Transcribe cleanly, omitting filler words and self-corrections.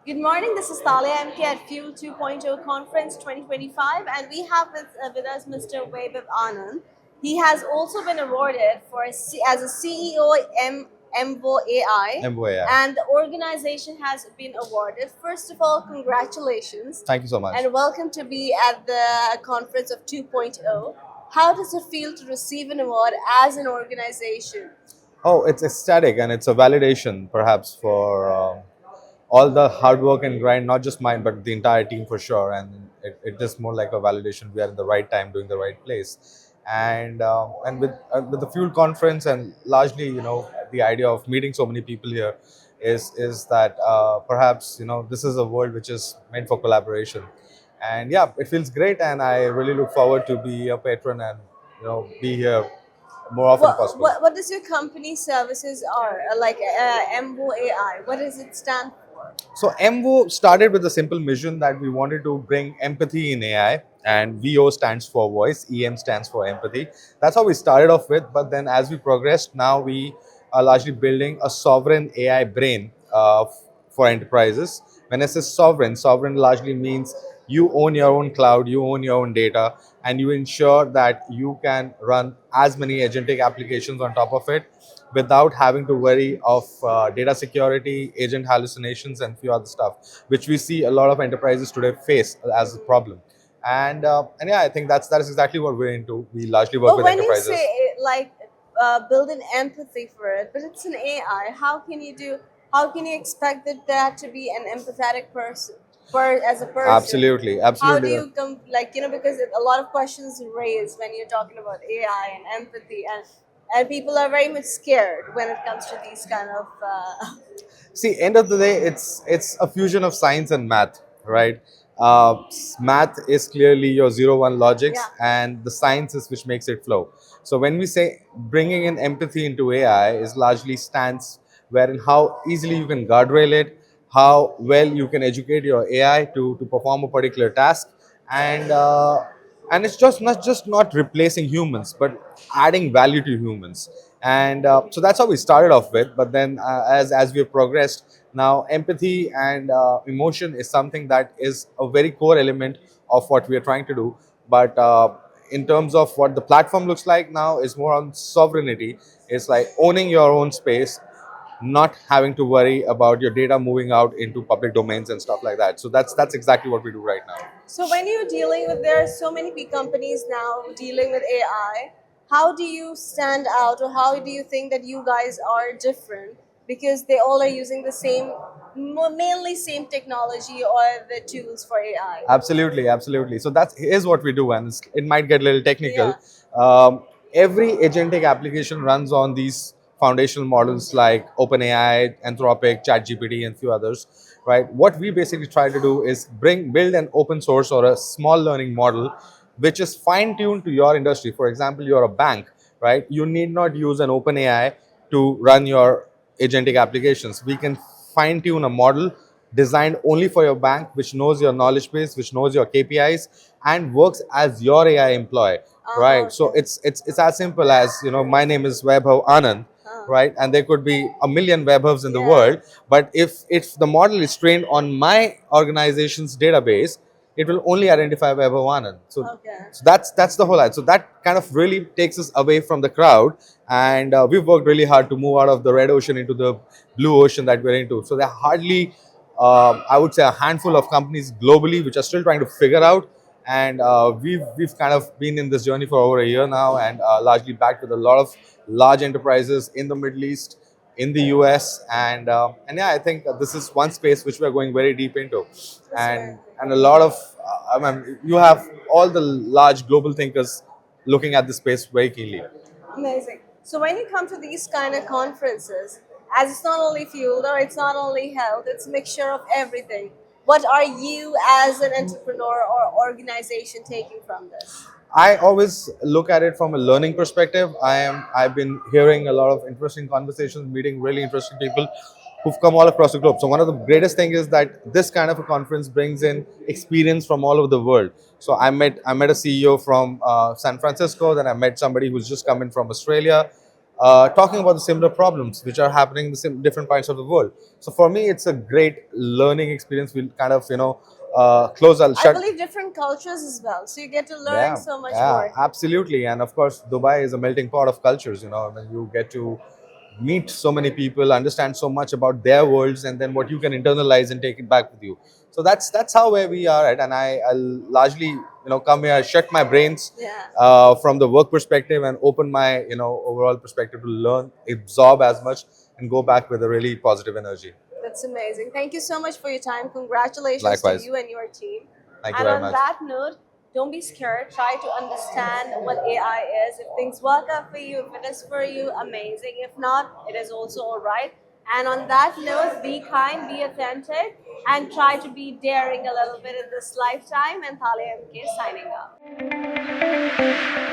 Good morning, this is Talia MK at FUELD 2.0 Conference 2025, and we have with us Mr. Vaibhav Anand. He has also been awarded as a CEO Emvo AI, Emvo AI. and the organization has been awarded. First of all, congratulations. Thank you so much. And welcome to be at the conference of 2.0. How does it feel to receive an award as an organization? Oh, it's ecstatic and it's a validation perhaps for all the hard work and grind, not just mine, but the entire team for sure. And it is more like a validation we are in the right time, doing the right place. And with the Fuel conference and largely, the idea of meeting so many people here is that perhaps, this is a world which is meant for collaboration. And yeah, it feels great. And I really look forward to be a patron and, be here more often possible. What does your company services are like Emvo AI? What does it stand for? So Emvo started with a simple mission that we wanted to bring empathy in AI, and VO stands for voice, EM stands for empathy. That's how we started off with. But then as we progressed, now we are largely building a sovereign AI brain for enterprises. When I say sovereign, sovereign largely means you own your own cloud, you own your own data, and you ensure that you can run as many agentic applications on top of it without having to worry of data security, agent hallucinations, and few other stuff, which we see a lot of enterprises today face as a problem. And yeah, I think that is exactly what we're into. We largely work But with when you enterprises. say like build an empathy for it, but it's an AI, how can you do? How can you expect that to be an empathetic person? As a person, Absolutely, how do absolutely. you because a lot of questions raised when you're talking about AI and empathy, and people are very much scared when it comes to these kind of See, end of the day, it's a fusion of science and math, right? Math is clearly your 0-1 logics, Yeah. and the science is which makes it flow. So when we say bringing in empathy into AI is largely stance wherein how easily you can guardrail it, how well you can educate your AI to perform a particular task, and it's just not replacing humans, but adding value to humans. And so that's how we started off with. But then as we have progressed, now empathy and emotion is something that is a very core element of what we are trying to do. But in terms of what the platform looks like now is more on sovereignty. It's like owning your own space, not having to worry about your data moving out into public domains and stuff like that. So that's exactly what we do right now. So when you're dealing with, there are so many big companies now dealing with AI, how do you stand out, or how do you think that you guys are different? Because they all are using the same, mainly same technology or the tools for AI. Absolutely, absolutely. So that is what we do, and it might get a little technical. Yeah. Every agentic application runs on these foundational models like OpenAI, Anthropic, ChatGPT, and few others. Right. What we basically try to do is build an open source or a small learning model, which is fine tuned to your industry. For example, you're a bank, right? You need not use an OpenAI to run your agentic applications. We can fine tune a model designed only for your bank, which knows your knowledge base, which knows your KPIs, and works as your AI employee, right? So Okay. it's as simple as my name is Vaibhav Anand, right? And there could be a million Vaibhavs in the Yeah. world, but if the model is trained on my organization's database, it will only identify Vaibhav Anand. Okay. So that's the whole idea. So that kind of really takes us away from the crowd, and we've worked really hard to move out of the red ocean into the blue ocean that we're into. So there are hardly I would say a handful of companies globally which are still trying to figure out, and we've kind of been in this journey for over a year now, and largely backed with a lot of large enterprises in the Middle East, in the US, and yeah, I think this is one space which we are going very deep into, and a lot of I mean, you have all the large global thinkers looking at this space very keenly. Amazing. So when you come to these kind of conferences, as it's not only fueled or it's not only health, it's a mixture of everything. What are you as an entrepreneur or organization taking from this? I always look at it from a learning perspective. I've been hearing a lot of interesting conversations, meeting really interesting people who've come all across the globe. So one of the greatest things is that this kind of a conference brings in experience from all over the world. So I met a CEO from San Francisco, then I met somebody who's just come in from Australia. talking about the similar problems which are happening in the different parts of the world. So for me, it's a great learning experience. We'll kind of, close. I'll I shut. believe different cultures as well, so you get to learn Yeah, so much yeah, more. absolutely. And of course, Dubai is a melting pot of cultures. When you get to meet so many people, understand so much about their worlds, and then what you can internalize and take it back with you. So that's how where we are at. And I'll largely, come here, shut my brains Yeah. from the work perspective, and open my, overall perspective to learn, absorb as much, and go back with a really positive energy. That's amazing. Thank you so much for your time. Congratulations to Likewise. you and your team. Thank you And very on much. that note, don't be scared. Try to understand what AI is. If things work out for you, if it is for you, amazing. If not, it is also all right. And on that note, be kind, be authentic, and try to be daring a little bit in this lifetime. And Thale MK signing off.